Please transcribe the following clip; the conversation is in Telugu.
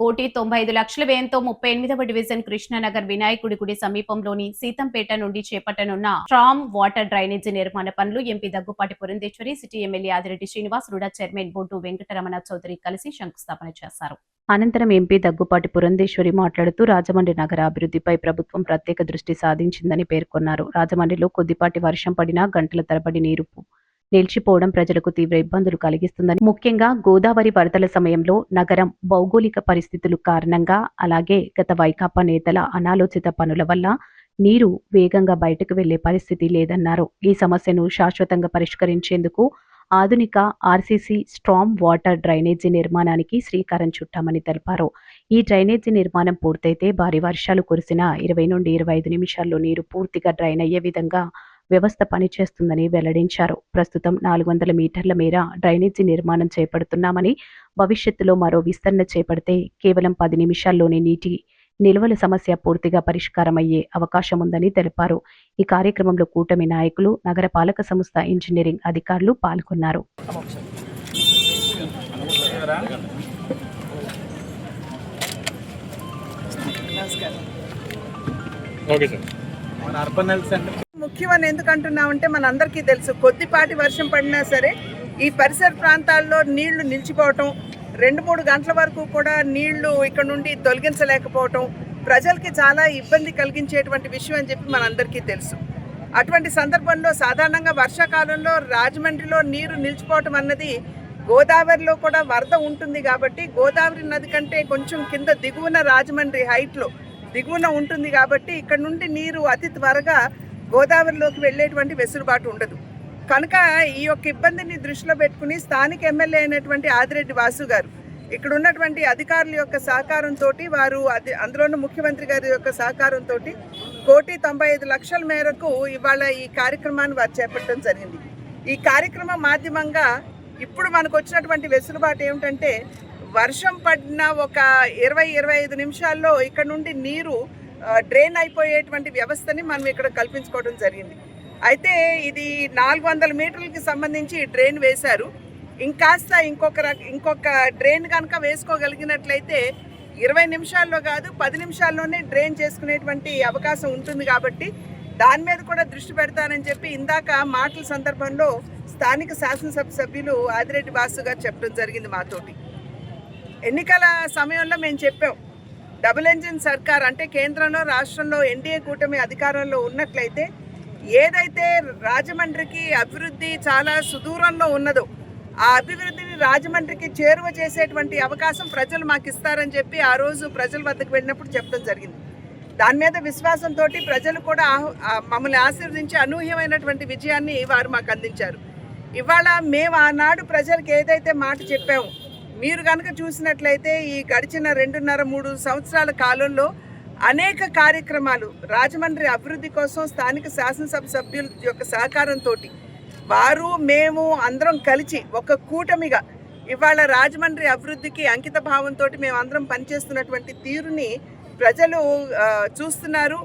1,95,00,000 వ్యయంతో 38వ డివిజన్ కృష్ణానగర్ వినాయకుడి గుడి సమీపంలోని సీతంపేట నుండి చేపట్టనున్న స్ట్రామ్ వాటర్ డ్రైనేజీ నిర్మాణ పనులు MP Daggubati Purandeswari, city MLA Adireddy Srinivas, RUDA chairman Boddu Venkataramana Chowdary కలిసి శంకుస్థాపన చేశారు. అనంతరం ఎంపీ దగ్గుపాటి పురంధేశ్వరి మాట్లాడుతూ రాజమండ్రి నగర అభివృద్ధిపై ప్రభుత్వం ప్రత్యేక దృష్టి సాధించిందని పేర్కొన్నారు. రాజమండ్రిలో కొద్దిపాటి వర్షం పడినా గంటల తరబడి నీరు నిలిచిపోవడం ప్రజలకు తీవ్ర ఇబ్బందులు కలిగిస్తుందని, ముఖ్యంగా గోదావరి వరదల సమయంలో నగరం భౌగోళిక పరిస్థితులు కారణంగా, అలాగే గత వైకాపా నేతల అనాలోచిత పనుల వల్ల నీరు వేగంగా బయటకు వెళ్లే పరిస్థితి లేదన్నారు. ఈ సమస్యను శాశ్వతంగా పరిష్కరించేందుకు ఆధునిక ఆర్సీసీ స్ట్రామ్ వాటర్ డ్రైనేజీ నిర్మాణానికి శ్రీకారం చుట్టామని తెలిపారు. ఈ డ్రైనేజీ నిర్మాణం పూర్తయితే భారీ వర్షాలు కురిసిన 20 నుండి 25 నిమిషాల్లో నీరు పూర్తిగా డ్రైన్ అయ్యే విధంగా వ్యవస్థ పనిచేస్తుందని వెల్లడించారు. ప్రస్తుతం 400 మీటర్ల మేర డ్రైనేజీ నిర్మాణం చేపడుతున్నామని, భవిష్యత్తులో మరో విస్తరణ చేపడితే కేవలం 10 నిమిషాల్లోనే నీటి నిల్వల సమస్య పూర్తిగా పరిష్కారమయ్యే అవకాశం ఉందని తెలిపారు. ఈ కార్యక్రమంలో కూటమి నాయకులు, నగర పాలక సంస్థ ఇంజనీరింగ్ అధికారులు పాల్గొన్నారు. ముఖ్యమని ఎందుకు అంటున్నామంటే మనందరికీ తెలుసు, కొద్దిపాటి వర్షం పడినా సరే ఈ పరిసర ప్రాంతాల్లో నీళ్లు నిలిచిపోవటం, 2-3 గంటల వరకు కూడా నీళ్లు ఇక్కడ నుండి తొలగించలేకపోవటం ప్రజలకి చాలా ఇబ్బంది కలిగించేటువంటి విషయం అని చెప్పి మనందరికీ తెలుసు. అటువంటి సందర్భంలో సాధారణంగా వర్షాకాలంలో రాజమండ్రిలో నీరు నిలిచిపోవటం అన్నది గోదావరిలో కూడా వరద ఉంటుంది కాబట్టి, గోదావరి నది కంటే కొంచెం కింద దిగువన రాజమండ్రి హైట్లో దిగువన ఉంటుంది కాబట్టి ఇక్కడ నుండి నీరు అతి త్వరగా గోదావరిలోకి వెళ్ళేటువంటి వెసులుబాటు ఉండదు. కనుక ఈ యొక్క ఇబ్బందిని దృష్టిలో పెట్టుకుని స్థానిక ఎమ్మెల్యే అయినటువంటి ఆదిరెడ్డి వాసు గారు ఇక్కడ ఉన్నటువంటి అధికారుల యొక్క సహకారంతో, వారు అందులోనూ ముఖ్యమంత్రి గారి యొక్క సహకారంతో 1,95,00,000 మేరకు ఇవాళ ఈ కార్యక్రమాన్ని వారు చేపట్టడం జరిగింది. ఈ కార్యక్రమం మాధ్యమంగా ఇప్పుడు మనకు వచ్చినటువంటి వెసులుబాటు ఏమిటంటే, వర్షం పడిన ఒక 20-25 నిమిషాల్లో ఇక్కడ నుండి నీరు డ్రైన్ అయిపోయేటువంటి వ్యవస్థని మనం ఇక్కడ కల్పించుకోవడం జరిగింది. అయితే ఇది 400 మీటర్లకి సంబంధించి డ్రైన్ వేశారు. ఇంకాస్త ఇంకొక డ్రైన్ కనుక వేసుకోగలిగినట్లయితే 20 నిమిషాల్లో కాదు 10 నిమిషాల్లోనే డ్రైన్ చేసుకునేటువంటి అవకాశం ఉంటుంది. కాబట్టి దాని మీద కూడా దృష్టి పెడతానని చెప్పి ఇందాక మాటల సందర్భంలో స్థానిక శాసనసభ సభ్యులు ఆదిరెడ్డి వాసు గారు చెప్పడం జరిగింది మాతోటి. ఎన్నికల సమయంలో మేము చెప్పాం, డబుల్ ఇంజిన్ సర్కార్ అంటే కేంద్రంలో రాష్ట్రంలో ఎన్డీఏ కూటమి అధికారంలో ఉన్నట్లయితే ఏదైతే రాజమండ్రికి అభివృద్ధి చాలా సుదూరంలో ఉన్నదో ఆ అభివృద్ధిని రాజమండ్రికి చేరువ చేసేటువంటి అవకాశం ప్రజలు మాకు ఇస్తారని చెప్పి ఆ రోజు ప్రజల వద్దకు వెళ్ళినప్పుడు చెప్పడం జరిగింది. దాని మీద విశ్వాసంతో ప్రజలు కూడా మమ్మల్ని ఆశీర్వదించి అనూహ్యమైనటువంటి విజయాన్ని వారు మాకు అందించారు. ఇవాళ మేము ఆనాడు ప్రజలకు ఏదైతే మాట చెప్పామో, మీరు కనుక చూసినట్లయితే ఈ గడిచిన 2.5-3 సంవత్సరాల కాలంలో అనేక కార్యక్రమాలు రాజమండ్రి అభివృద్ధి కోసం స్థానిక శాసనసభ సభ్యుల యొక్క సహకారంతో వారు మేము అందరం కలిసి ఒక కూటమిగా ఇవాళ రాజమండ్రి అభివృద్ధికి అంకిత భావంతో మేము అందరం పనిచేస్తున్నటువంటి తీరుని ప్రజలు చూస్తున్నారు.